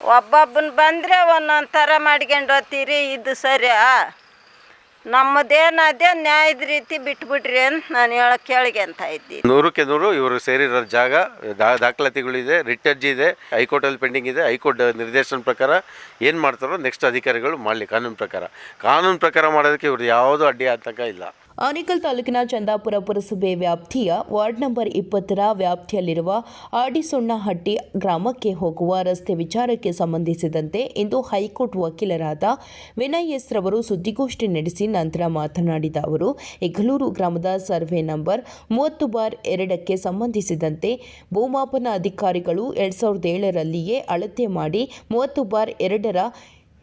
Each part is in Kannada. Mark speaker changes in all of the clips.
Speaker 1: ಒಬ್ಬೊಬ್ಬನ ಬಂದರೆ ಒಂದೊಂದು ಥರ ಮಾಡ್ಕೊಂಡು ಹೋಗ್ತೀರಿ, ಇದು ಸರಿಯಾ? ನಮ್ಮದೇನದೇ ನ್ಯಾಯದ ರೀತಿ ಬಿಟ್ಬಿಟ್ರಿ ಅಂತ ನಾನು ಕೇಳಿಗೆಂತ ಇದ್ದೀನಿ.
Speaker 2: 100ಕ್ಕೆ 100 ಇವರು ಸೇರಿರೋ ಜಾಗ ದಾಖಲಾತಿಗಳಿದೆ, ರಿಟ್ ಅರ್ಜಿ ಇದೆ, ಹೈಕೋರ್ಟಲ್ಲಿ ಪೆಂಡಿಂಗ್ ಇದೆ. ಹೈಕೋರ್ಟ್ ನಿರ್ದೇಶನ ಪ್ರಕಾರ ಏನು ಮಾಡ್ತಾರೋ ನೆಕ್ಸ್ಟ್ ಅಧಿಕಾರಿಗಳು ಮಾಡಲಿ. ಕಾನೂನು ಪ್ರಕಾರ ಮಾಡೋದಕ್ಕೆ ಇವ್ರದ್ದು ಯಾವುದೂ ಅಡ್ಡಿ ಆತಂಕ ಇಲ್ಲ.
Speaker 3: ಆನೇಕಲ್ ತಾಲೂಕಿನ ಚಂದಾಪುರ ಪುರಸಭೆ ವ್ಯಾಪ್ತಿಯ ವಾರ್ಡ್ ನಂಬರ್ 20ರ ವ್ಯಾಪ್ತಿಯಲ್ಲಿರುವ ಆಡಿಸೊಣ್ಣಹಟ್ಟಿ ಗ್ರಾಮಕ್ಕೆ ಹೋಗುವ ರಸ್ತೆ ವಿಚಾರಕ್ಕೆ ಸಂಬಂಧಿಸಿದಂತೆ ಇಂದು ಹೈಕೋರ್ಟ್ ವಕೀಲರಾದ ವಿನಯ್ ಎಸ್ ರವರು ಸುದ್ದಿಗೋಷ್ಠಿ ನಡೆಸಿ ನಂತರ ಮಾತನಾಡಿದ ಅವರು, ಇಗಲೂರು ಗ್ರಾಮದ ಸರ್ವೆ ನಂಬರ್ 30/2ಕ್ಕೆ ಸಂಬಂಧಿಸಿದಂತೆ ಭೂಮಾಪನ ಅಧಿಕಾರಿಗಳು 2007ರಲ್ಲಿಯೇ ಅಳತೆ ಮಾಡಿ 30/2ರ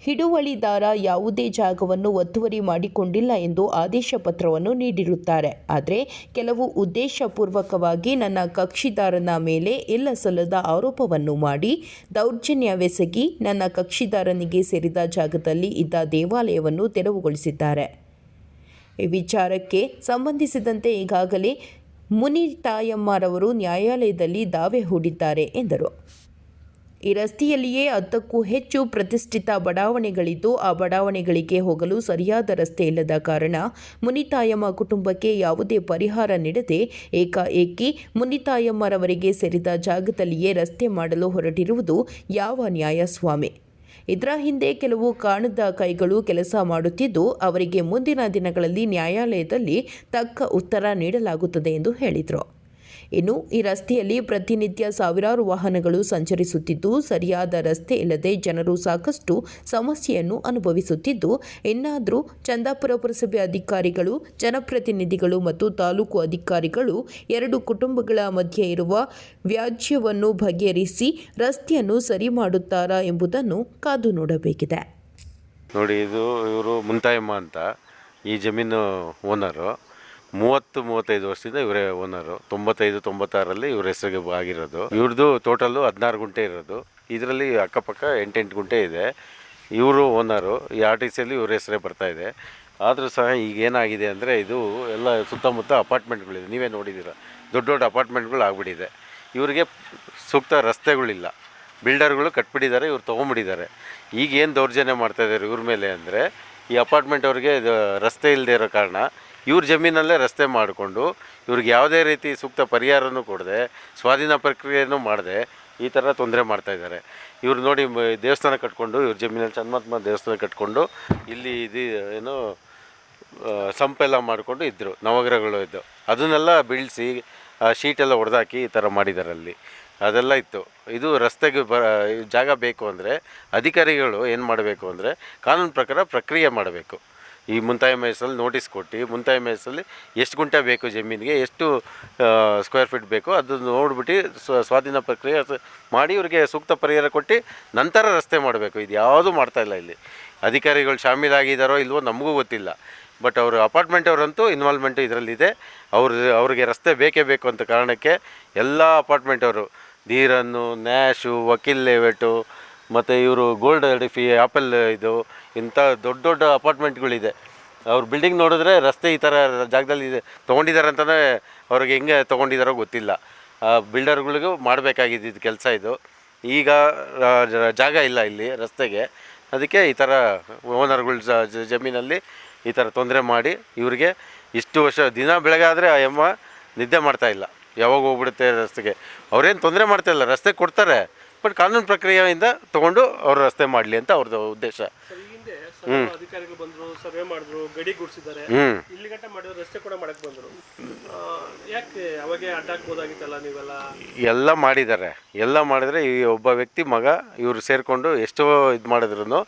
Speaker 3: ಹಿಡುವಳಿದಾರ ಯಾವುದೇ ಜಾಗವನ್ನು ಒತ್ತುವರಿ ಮಾಡಿಕೊಂಡಿಲ್ಲ ಎಂದು ಆದೇಶ ಪತ್ರವನ್ನು ನೀಡಿರುತ್ತಾರೆ. ಆದರೆ ಕೆಲವು ಉದ್ದೇಶಪೂರ್ವಕವಾಗಿ ನನ್ನ ಕಕ್ಷಿದಾರನ ಮೇಲೆ ಇಲ್ಲಸಲ್ಲದ ಆರೋಪವನ್ನು ಮಾಡಿ ದೌರ್ಜನ್ಯವೆಸಗಿ ನನ್ನ ಕಕ್ಷಿದಾರನಿಗೆ ಸೇರಿದ ಜಾಗದಲ್ಲಿ ಇದ್ದ ದೇವಾಲಯವನ್ನು ತೆರವುಗೊಳಿಸಿದ್ದಾರೆ. ಈ ವಿಚಾರಕ್ಕೆ ಸಂಬಂಧಿಸಿದಂತೆ ಈಗಾಗಲೇ ಮುನಿತಾಯಮ್ಮರವರು ನ್ಯಾಯಾಲಯದಲ್ಲಿ ದಾವೆ ಹೂಡಿದ್ದಾರೆ ಎಂದರು. ಈ ರಸ್ತೆಯಲ್ಲಿಯೇ 10ಕ್ಕೂ ಹೆಚ್ಚು ಪ್ರತಿಷ್ಠಿತ ಬಡಾವಣೆಗಳಿದ್ದು, ಆ ಬಡಾವಣೆಗಳಿಗೆ ಹೋಗಲು ಸರಿಯಾದ ರಸ್ತೆ ಇಲ್ಲದ ಕಾರಣ ಮುನಿತಾಯಮ್ಮ ಕುಟುಂಬಕ್ಕೆ ಯಾವುದೇ ಪರಿಹಾರ ನೀಡದೆ ಏಕಾಏಕಿ ಮುನಿತಾಯಮ್ಮರವರಿಗೆ ಸೇರಿದ ಜಾಗದಲ್ಲಿಯೇ ರಸ್ತೆ ಮಾಡಲು ಹೊರಟಿರುವುದು ಯಾವ ನ್ಯಾಯ ಸ್ವಾಮಿ? ಇದರ ಹಿಂದೆ ಕೆಲವು ಕಾಣದ ಕೈಗಳು ಕೆಲಸ ಮಾಡುತ್ತಿದ್ದು, ಅವರಿಗೆ ಮುಂದಿನ ದಿನಗಳಲ್ಲಿ ನ್ಯಾಯಾಲಯದಲ್ಲಿ ತಕ್ಕ ಉತ್ತರ ನೀಡಲಾಗುತ್ತದೆ ಎಂದು ಹೇಳಿದರು. ಇನ್ನು ಈ ರಸ್ತೆಯಲ್ಲಿ ಪ್ರತಿನಿತ್ಯ ಸಾವಿರಾರು ವಾಹನಗಳು ಸಂಚರಿಸುತ್ತಿದ್ದು, ಸರಿಯಾದ ರಸ್ತೆ ಇಲ್ಲದೆ ಜನರು ಸಾಕಷ್ಟು ಸಮಸ್ಯೆಯನ್ನು ಅನುಭವಿಸುತ್ತಿದ್ದು, ಇನ್ನಾದರೂ ಚಂದಾಪುರ ಪುರಸಭೆ ಅಧಿಕಾರಿಗಳು, ಜನಪ್ರತಿನಿಧಿಗಳು ಮತ್ತು ತಾಲೂಕು ಅಧಿಕಾರಿಗಳು 2 ಕುಟುಂಬಗಳ ಮಧ್ಯೆ ಇರುವ ವ್ಯಾಜ್ಯವನ್ನು ಬಗೆಹರಿಸಿ ರಸ್ತೆಯನ್ನು ಸರಿ ಮಾಡುತ್ತಾರಾ ಎಂಬುದನ್ನು ಕಾದು ನೋಡಬೇಕಿದೆ.
Speaker 2: ನೋಡಿ, ಇವರು ಮುನಿತಾಯಮ್ಮ ಅಂತ ಈ ಜಮೀನು ಓನರು. 30-35 ವರ್ಷದಿಂದ ಇವರೇ ಓನರು. 95-96ರಲ್ಲಿ ಇವ್ರ ಹೆಸರಿಗೆ ಆಗಿರೋದು. ಇವ್ರದ್ದು ಟೋಟಲ್ಲು 16 ಗುಂಟೆ ಇರೋದು. ಇದರಲ್ಲಿ ಅಕ್ಕಪಕ್ಕ 8 ಗುಂಟೆ ಇದೆ. ಇವರು ಓನರು. ಈ RTCಯಲ್ಲಿ ಇವ್ರ ಹೆಸರೇ ಬರ್ತಾ ಇದೆ. ಆದರೂ ಸಹ ಈಗೇನಾಗಿದೆ ಅಂದರೆ, ಇದು ಎಲ್ಲ ಸುತ್ತಮುತ್ತ ಅಪಾರ್ಟ್ಮೆಂಟ್ಗಳಿದೆ. ನೀವೇ ನೋಡಿದ್ದೀರ, ದೊಡ್ಡ ದೊಡ್ಡ ಅಪಾರ್ಟ್ಮೆಂಟ್ಗಳು ಆಗಿಬಿಟ್ಟಿದೆ. ಇವರಿಗೆ ಸೂಕ್ತ ರಸ್ತೆಗಳಿಲ್ಲ. ಬಿಲ್ಡರ್ಗಳು ಕಟ್ಬಿಟ್ಟಿದ್ದಾರೆ, ಇವ್ರು ತೊಗೊಂಬಿಟ್ಟಿದ್ದಾರೆ. ಈಗೇನು ದೌರ್ಜನ್ಯ ಮಾಡ್ತಾಯಿದ್ದಾರೆ ಇವ್ರ ಮೇಲೆ ಅಂದರೆ, ಈ ಅಪಾರ್ಟ್ಮೆಂಟ್ ಅವ್ರಿಗೆ ರಸ್ತೆ ಇಲ್ಲದೆ ಇರೋ ಕಾರಣ ಇವ್ರ ಜಮೀನಲ್ಲೇ ರಸ್ತೆ ಮಾಡಿಕೊಂಡು ಇವ್ರಿಗೆ ಯಾವುದೇ ರೀತಿ ಸೂಕ್ತ ಪರಿಹಾರನೂ ಕೊಡದೆ, ಸ್ವಾಧೀನ ಪ್ರಕ್ರಿಯೆನೂ ಮಾಡದೆ ಈ ಥರ ತೊಂದರೆ ಮಾಡ್ತಾಯಿದ್ದಾರೆ. ಇವ್ರು ನೋಡಿ, ದೇವಸ್ಥಾನ ಕಟ್ಕೊಂಡು ಇವ್ರ ಜಮೀನಲ್ಲಿ ಚನ್ನಮಾತ್ಮ ದೇವಸ್ಥಾನ ಕಟ್ಕೊಂಡು ಇಲ್ಲಿ ಏನು ಸಂಪೆಲ್ಲ ಮಾಡಿಕೊಂಡು ಇದ್ದರು, ನವಗ್ರಹಗಳು ಇದ್ದು ಅದನ್ನೆಲ್ಲ ಬೀಳಿಸಿ ಶೀಟೆಲ್ಲ ಹೊಡೆದಾಕಿ ಈ ಥರ ಮಾಡಿದ್ದಾರೆ. ಅಲ್ಲಿ ಅದೆಲ್ಲ ಇತ್ತು. ಇದು ರಸ್ತೆಗೆ ಜಾಗ ಬೇಕು ಅಂದರೆ ಅಧಿಕಾರಿಗಳು ಏನು ಮಾಡಬೇಕು ಅಂದರೆ, ಕಾನೂನು ಪ್ರಕಾರ ಪ್ರಕ್ರಿಯೆ ಮಾಡಬೇಕು. ಈ ಮುನಿತಾಯಮ್ಮ ಹೆಸರಲ್ಲಿ ನೋಟಿಸ್ ಕೊಟ್ಟು, ಮುನಿತಾಯಮ್ಮ ಹೆಸರಲ್ಲಿ ಎಷ್ಟು ಗುಂಟೆ ಬೇಕು ಜಮೀನಿಗೆ, ಎಷ್ಟು ಸ್ಕ್ವೇರ್ ಫೀಟ್ ಬೇಕು, ಅದು ನೋಡಿಬಿಟ್ಟು ಸ್ವಾಧೀನ ಪ್ರಕ್ರಿಯೆ ಮಾಡಿ ಇವ್ರಿಗೆ ಸೂಕ್ತ ಪರಿಹಾರ ಕೊಟ್ಟು ನಂತರ ರಸ್ತೆ ಮಾಡಬೇಕು. ಇದು ಯಾವುದೂ ಮಾಡ್ತಾಯಿಲ್ಲ. ಇಲ್ಲಿ ಅಧಿಕಾರಿಗಳು ಶಾಮೀಲಾಗಿದ್ದಾರೋ ಇಲ್ವೋ ನಮಗೂ ಗೊತ್ತಿಲ್ಲ. ಬಟ್ ಅವರು ಅಪಾರ್ಟ್ಮೆಂಟ್ ಅವರಂತೂ ಇನ್ವಾಲ್ವ್ಮೆಂಟು ಇದರಲ್ಲಿದೆ. ಅವ್ರಿಗೆ ರಸ್ತೆ ಬೇಕೇ ಬೇಕು ಅಂತ ಕಾರಣಕ್ಕೆ ಎಲ್ಲ ಅಪಾರ್ಟ್ಮೆಂಟ್ ಅವರು, ಧೀರನ್ನು, ನ್ಯಾಶು, ವಕೀಲ್ ಲೇಔಟು ಮತ್ತು ಇವರು ಗೋಲ್ಡ್ ಎಡಿಫಿ, ಆ್ಯಪಲ್, ಇದು ಇಂಥ ದೊಡ್ಡ ದೊಡ್ಡ ಅಪಾರ್ಟ್ಮೆಂಟ್ಗಳಿದೆ. ಅವ್ರ ಬಿಲ್ಡಿಂಗ್ ನೋಡಿದ್ರೆ ರಸ್ತೆ ಈ ಥರ ಜಾಗದಲ್ಲಿ ಇದೆ ತೊಗೊಂಡಿದ್ದಾರೆ ಅಂತಲೇ ಅವ್ರಿಗೆ ಹೆಂಗೆ ತೊಗೊಂಡಿದ್ದಾರೋ ಗೊತ್ತಿಲ್ಲ. ಬಿಲ್ಡರ್ಗಳಿಗೂ ಮಾಡಬೇಕಾಗಿದ್ದು ಕೆಲಸ ಇದು. ಈಗ ಜಾಗ ಇಲ್ಲ ಇಲ್ಲಿ ರಸ್ತೆಗೆ. ಅದಕ್ಕೆ ಈ ಥರ ಓನರ್ಗಳ ಜಮೀನಲ್ಲಿ ಈ ಥರ ತೊಂದರೆ ಮಾಡಿ ಇವ್ರಿಗೆ ಇಷ್ಟು ವರ್ಷ ದಿನ ಬೆಳಗಾದರೆ ಆ ಅಮ್ಮ ನಿದ್ದೆ ಮಾಡ್ತಾಯಿಲ್ಲ. ಯಾವಾಗ ಹೋಗ್ಬಿಡುತ್ತೆ ರಸ್ತೆಗೆ. ಅವ್ರೇನು ತೊಂದರೆ ಮಾಡ್ತಾಯಿಲ್ಲ, ರಸ್ತೆ ಕೊಡ್ತಾರೆ. ಬಟ್ ಕಾನೂನು ಪ್ರಕ್ರಿಯೆಯಿಂದ ತೊಗೊಂಡು ಅವ್ರು ರಸ್ತೆ ಮಾಡಲಿ ಅಂತ ಅವ್ರದ್ದು ಉದ್ದೇಶ.
Speaker 4: ಅಧಿಕಾರಿಗಳು ಬಂದರು, ಸರ್ವೆ ಮಾಡಿದ್ರು, ಗಡಿ ಗುಡಿಸಿದ್ದಾರೆ, ಇಲ್ಲಿ ಗಂಟೆ ಮಾಡಿದ್ರು, ರಸ್ತೆ ಕೂಡ ಮಾಡಕ್ಕೆ ಬಂದರು. ಯಾಕೆ ಅವಾಗೆ ಅಡ್ಡಾಕ್ಬೋದಾಗಿತ್ತಲ್ಲ ನೀವೆಲ್ಲ?
Speaker 2: ಎಲ್ಲ ಮಾಡಿದರೆ ಈ ಒಬ್ಬ ವ್ಯಕ್ತಿ ಮಗ ಇವರು ಸೇರಿಕೊಂಡು ಎಷ್ಟೋ ಇದು ಮಾಡಿದ್ರು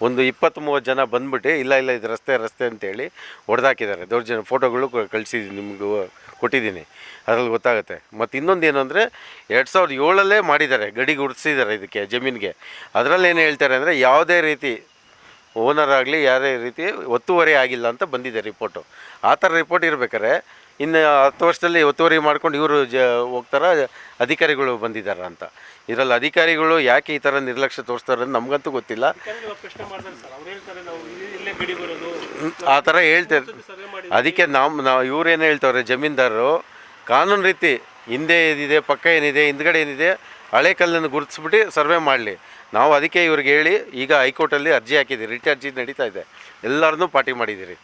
Speaker 2: ಒಂದು 20-30 ಜನ ಬಂದ್ಬಿಟ್ಟು ಇಲ್ಲ ಇದು ರಸ್ತೆ ಅಂತೇಳಿ ಹೊಡೆದಾಕಿದ್ದಾರೆ. ದೌರ್ಜನ್ಯ ಫೋಟೋಗಳು ಕಳಿಸಿದ್ದೀನಿ, ನಿಮಗೂ ಕೊಟ್ಟಿದ್ದೀನಿ, ಅದರಲ್ಲಿ ಗೊತ್ತಾಗುತ್ತೆ. ಮತ್ತು ಇನ್ನೊಂದು ಏನು ಅಂದರೆ, 2007ರಲ್ಲೇ ಮಾಡಿದ್ದಾರೆ, ಗಡಿ ಗುಡಿಸಿದ್ದಾರೆ ಇದಕ್ಕೆ ಜಮೀನಿಗೆ. ಅದರಲ್ಲಿ ಏನು ಹೇಳ್ತಾರೆ ಅಂದರೆ, ಯಾವುದೇ ರೀತಿ ಓನರ್ ಆಗಲಿ ಯಾವುದೇ ರೀತಿ ಒತ್ತುವರಿ ಆಗಿಲ್ಲ ಅಂತ ಬಂದಿದೆ ರಿಪೋರ್ಟು. ಆ ಥರ ರಿಪೋರ್ಟ್ ಇರ್ಬೇಕಾದ್ರೆ ಇನ್ನು 10 ವರ್ಷದಲ್ಲಿ ಒತ್ತುವರಿ ಮಾಡ್ಕೊಂಡು ಇವರು ಹೋಗ್ತಾರ, ಅಧಿಕಾರಿಗಳು ಬಂದಿದ್ದಾರೆ ಅಂತ. ಇದರಲ್ಲಿ ಅಧಿಕಾರಿಗಳು ಯಾಕೆ ಈ ಥರ ನಿರ್ಲಕ್ಷ್ಯ ತೋರಿಸ್ತಾರೆ ಅಂತ ನಮಗಂತೂ ಗೊತ್ತಿಲ್ಲ. ಆ ಥರ ಹೇಳ್ತಾರೆ. ಅದಕ್ಕೆ ನಾವು ಇವ್ರೇನು ಹೇಳ್ತವ್ರೆ, ಜಮೀನ್ದಾರರು ಕಾನೂನು ರೀತಿ ಹಿಂದೆ ಏನಿದೆ, ಪಕ್ಕ ಏನಿದೆ, ಹಿಂದ್ಗಡೆ ಏನಿದೆ ಹಳೆ ಕಲ್ಲನ್ನು ಗುರುತಿಸ್ಬಿಟ್ಟು ಸರ್ವೆ ಮಾಡಲಿ. ನಾವು ಅದಕ್ಕೆ ಇವ್ರಿಗೆ ಹೇಳಿ ಈಗ ಹೈಕೋರ್ಟಲ್ಲಿ ಅರ್ಜಿ ಹಾಕಿದ್ದೀರಿ, ರಿಟ್ ಅರ್ಜಿ ನಡೀತಾ ಇದೆ. ಎಲ್ಲರನ್ನೂ ಪಾರ್ಟಿ ಮಾಡಿದ್ದೀರಿ,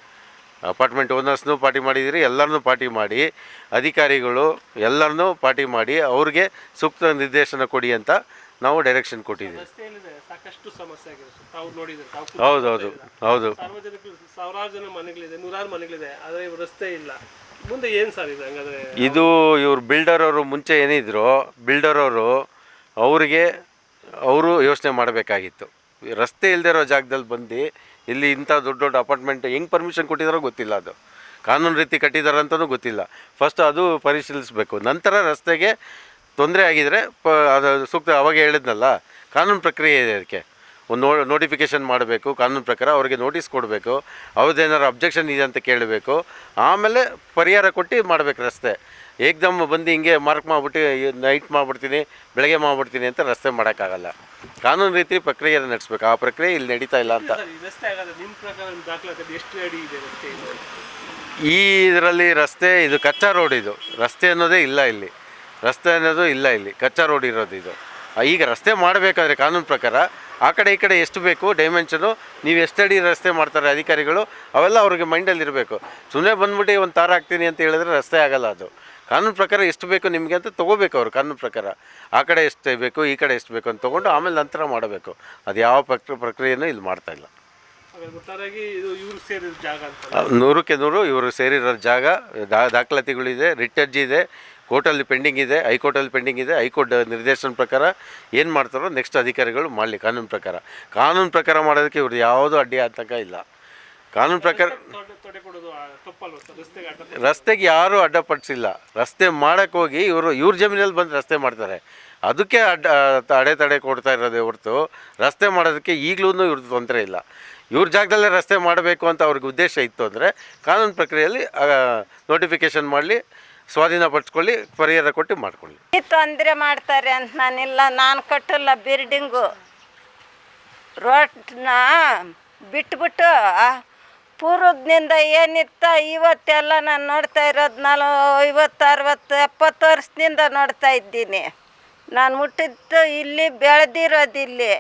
Speaker 2: ಅಪಾರ್ಟ್ಮೆಂಟ್ ಓನರ್ಸ್ನೂ ಪಾರ್ಟಿ ಮಾಡಿದ್ದೀರಿ, ಎಲ್ಲರನ್ನೂ ಪಾರ್ಟಿ ಮಾಡಿ ಅಧಿಕಾರಿಗಳು ಎಲ್ಲರನ್ನೂ ಪಾರ್ಟಿ ಮಾಡಿ ಅವ್ರಿಗೆ ಸೂಕ್ತ ನಿರ್ದೇಶನ ಕೊಡಿ ಅಂತ ನಾವು ಡೈರೆಕ್ಷನ್ ಕೊಟ್ಟಿದ್ದೀವಿ.
Speaker 4: ರಸ್ತೆಯಲ್ಲಿದೆ ಸಾಕಷ್ಟು ಸಮಸ್ಯೆ ಆಗಿದೆ ಸರ್. ತಾವು ನೋಡಿದ್ರೆ ತಾವು
Speaker 2: ಹೌದೌದು ಹೌದು.
Speaker 4: ಸಾರ್ವಜನಿಕರು ಸಾವಿರಾರು ಜನ ಮನೆಗಳಿದೆ, ನೂರಾರು ಮನೆಗಳಿದೆ, ಆದರೆ ರಸ್ತೆ ಇಲ್ಲ. ಮುಂದೆ ಏನು ಸರ್ ಇದು ಹಂಗಾದ್ರೆ?
Speaker 2: ಇದು ಇವ್ರು ಬಿಲ್ಡರ್ ಅವರು ಮುಂಚೆ ಏನಿದ್ರು ಬಿಲ್ಡರ್ ಅವರಿಗೆ ಅವರು ಯೋಚನೆ ಮಾಡಬೇಕಾಗಿತ್ತು. ರಸ್ತೆ ಇಲ್ಲದೆ ಇರೋ ಜಾಗದಲ್ಲಿ ಬಂದು ಇಲ್ಲಿ ಇಂಥ ದೊಡ್ಡ ದೊಡ್ಡ ಅಪಾರ್ಟ್ಮೆಂಟ್ ಹೆಂಗೆ ಪರ್ಮಿಷನ್ ಕೊಟ್ಟಿದ್ದಾರೋ ಗೊತ್ತಿಲ್ಲ, ಅದು ಕಾನೂನು ರೀತಿ ಕಟ್ಟಿದ್ದಾರೆ ಅಂತಲೂ ಗೊತ್ತಿಲ್ಲ. ಫಸ್ಟ್ ಅದು ಪರಿಶೀಲಿಸಬೇಕು. ನಂತರ ರಸ್ತೆಗೆ ತೊಂದರೆ ಆಗಿದರೆ ಅದು ಸೂಕ್ತ, ಅವಾಗ ಹೇಳಿದ್ನಲ್ಲ ಕಾನೂನು ಪ್ರಕ್ರಿಯೆ ಇದೆ. ಅದಕ್ಕೆ ಒಂದು ನೋಟಿಫಿಕೇಷನ್ ಮಾಡಬೇಕು, ಕಾನೂನು ಪ್ರಕಾರ ಅವ್ರಿಗೆ ನೋಟಿಸ್ ಕೊಡಬೇಕು, ಅವ್ರದ್ದೇನಾದ್ರು ಅಬ್ಜೆಕ್ಷನ್ ಇದೆ ಅಂತ ಕೇಳಬೇಕು, ಆಮೇಲೆ ಪರಿಹಾರ ಕೊಟ್ಟು ಮಾಡಬೇಕು. ರಸ್ತೆ ಏಕ್ದಮ್ ಬಂದು ಹಿಂಗೆ ಮಾರ್ಕ್ ಮಾಡಿಬಿಟ್ಟು ನೈಟ್ ಮಾಡಿಬಿಡ್ತೀನಿ ಬೆಳಗ್ಗೆ ಮಾಡಿಬಿಡ್ತೀನಿ ಅಂತ ರಸ್ತೆ ಮಾಡೋಕ್ಕಾಗಲ್ಲ. ಕಾನೂನು ರೀತಿ ಪ್ರಕ್ರಿಯೆ ನಡೆಸಬೇಕು. ಆ ಪ್ರಕ್ರಿಯೆ ಇಲ್ಲಿ ನಡೀತಾ ಇಲ್ಲ ಅಂತ.
Speaker 4: ಈ ರಸ್ತೆ ಆಗೋದು ನಿಮ್ಮ ಪ್ರಕಾರ ದಾಖಲಾತಿ ಎಷ್ಟು ಅಡಿ ಇದೆ ರಸ್ತೆ ಇದು?
Speaker 2: ಈ ಇದರಲ್ಲಿ ರಸ್ತೆ ಇದು ಕಚ್ಚಾ ರೋಡ್, ಇದು ರಸ್ತೆ ಅನ್ನೋದೇ ಇಲ್ಲ ಇಲ್ಲಿ, ರಸ್ತೆ ಅನ್ನೋದು ಇಲ್ಲ ಇಲ್ಲಿ, ಕಚ್ಚಾ ರೋಡ್ ಇರೋದು ಇದು. ಈಗ ರಸ್ತೆ ಮಾಡಬೇಕಾದ್ರೆ ಕಾನೂನು ಪ್ರಕಾರ ಆ ಕಡೆ ಈ ಕಡೆ ಎಷ್ಟು ಬೇಕು ಡೈಮೆನ್ಷನು, ನೀವು ಎಷ್ಟು ಅಡಿ ರಸ್ತೆ ಮಾಡ್ತಾರೆ ಅಧಿಕಾರಿಗಳು, ಅವೆಲ್ಲ ಅವ್ರಿಗೆ ಮೈಂಡಲ್ಲಿ ಇರಬೇಕು. ಸುಮ್ಮನೆ ಬಂದ್ಬಿಟ್ಟು ಒಂದು ತಾರ ಹಾಕ್ತೀನಿ ಅಂತ ಹೇಳಿದ್ರೆ ರಸ್ತೆ ಆಗಲ್ಲ. ಅದು ಕಾನೂನು ಪ್ರಕಾರ ಎಷ್ಟು ಬೇಕು ನಿಮಗೆ ಅಂತ ತೊಗೋಬೇಕು ಅವರು. ಕಾನೂನು ಪ್ರಕಾರ ಆ ಕಡೆ ಎಷ್ಟು ಬೇಕು ಈ ಕಡೆ ಎಷ್ಟು ಬೇಕು ಅಂತ ತೊಗೊಂಡು ಆಮೇಲೆ ನಂತರ ಮಾಡಬೇಕು. ಅದು ಯಾವ ಪ್ರಕ್ರಿಯೆನೂ ಇಲ್ಲಿ ಮಾಡ್ತಾಯಿಲ್ಲ.
Speaker 4: ಒಟ್ಟಾರೆಯಾಗಿ ಇದು ಇವ್ರು ಸೇರಿದ ಜಾಗ ಅಂತ
Speaker 2: 100ಕ್ಕೆ 100 ಇವರು ಸೇರಿರೋ ಜಾಗ. ದಾಖಲಾತಿಗಳಿದೆ, ರಿಟ್ ಅರ್ಜಿ ಇದೆ, ಕೋರ್ಟಲ್ಲಿ ಪೆಂಡಿಂಗ್ ಇದೆ, ಹೈಕೋರ್ಟಲ್ಲಿ ಪೆಂಡಿಂಗ್ ಇದೆ. ಹೈಕೋರ್ಟ್ ನಿರ್ದೇಶನ ಪ್ರಕಾರ ಏನು ಮಾಡ್ತಾರೋ ನೆಕ್ಸ್ಟ್ ಅಧಿಕಾರಿಗಳು ಮಾಡಲಿ. ಕಾನೂನು ಪ್ರಕಾರ ಮಾಡೋದಕ್ಕೆ ಇವ್ರದ್ದು ಯಾವುದೂ ಅಡ್ಡಿ ಆತಂಕ ಇಲ್ಲ. ಕಾನೂನು ಪ್ರಕಾರ ರಸ್ತೆಗೆ ಯಾರೂ ಅಡ್ಡಪಡಿಸಿಲ್ಲ. ರಸ್ತೆ ಮಾಡೋಕ್ಕೆ ಹೋಗಿ ಇವ್ರ ಜಮೀನಲ್ಲಿ ಬಂದು ರಸ್ತೆ ಮಾಡ್ತಾರೆ, ಅದಕ್ಕೆ ಅಡೆತಡೆ ಕೊಡ್ತಾ ಇರೋದೇ ಹೊರತು ರಸ್ತೆ ಮಾಡೋದಕ್ಕೆ ಈಗಲೂ ಇವ್ರದ್ದು ತೊಂದರೆ ಇಲ್ಲ. ಇವ್ರ ಜಾಗದಲ್ಲೇ ರಸ್ತೆ ಮಾಡಬೇಕು ಅಂತ ಅವ್ರಿಗೆ ಉದ್ದೇಶ ಇತ್ತು ಅಂದರೆ ಕಾನೂನು ಪ್ರಕ್ರಿಯೆಯಲ್ಲಿ ನೋಟಿಫಿಕೇಷನ್ ಮಾಡಲಿ, ಸ್ವಾಧೀನಪಡಿಸ್ಕೊಳ್ಳಿ, ಪರಿಹಾರ ಕೊಟ್ಟು ಮಾಡ್ಕೊಳ್ಳಿ.
Speaker 1: ತೊಂದರೆ ಮಾಡ್ತಾರೆ ಅಂತ ನಾನಿಲ್ಲ, ನಾನು ಕಟ್ಟಲ್ಲ ಬಿಲ್ಡಿಂಗು ರೋಡ್ನ ಬಿಟ್ಬಿಟ್ಟು ಪೂರ್ವದಿಂದ ಏನಿತ್ತ ಇವತ್ತೆಲ್ಲ ನಾನು ನೋಡ್ತಾ ಇರೋದು 50, 60, 70 ವರ್ಷದಿಂದ ನೋಡ್ತಾ ಇದ್ದೀನಿ. ನಾನು ಮುಟ್ಟಿದ್ದು ಇಲ್ಲಿ, ಬೆಳೆದಿರೋದಿಲ್ಲಿ.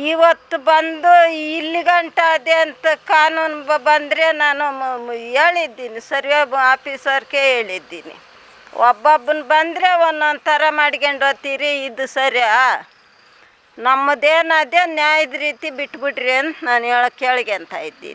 Speaker 1: ಇವತ್ತು ಬಂದು ಇಲ್ಲಿ ಗಂಟ ಅದೇ ಅಂತ ಕಾನೂನು ಬಂದರೆ ನಾನು ಹೇಳಿದ್ದೀನಿ, ಸರ್ವೆ ಆಫೀಸರ್ಗೆ ಹೇಳಿದ್ದೀನಿ. ಒಬ್ಬೊಬ್ಬನ ಬಂದರೆ ಒಂದೊಂದು ಥರ ಮಾಡ್ಕೊಂಡು ಹೋಗ್ತೀರಿ, ಇದು ಸರಿಯಾ? ನಮ್ಮದೇನದೇ ನ್ಯಾಯದ ರೀತಿ ಬಿಟ್ಬಿಡ್ರಿ ಅಂತ ನಾನು ಕೇಳ್ಕೊಂತ ಇದ್ದೀನಿ.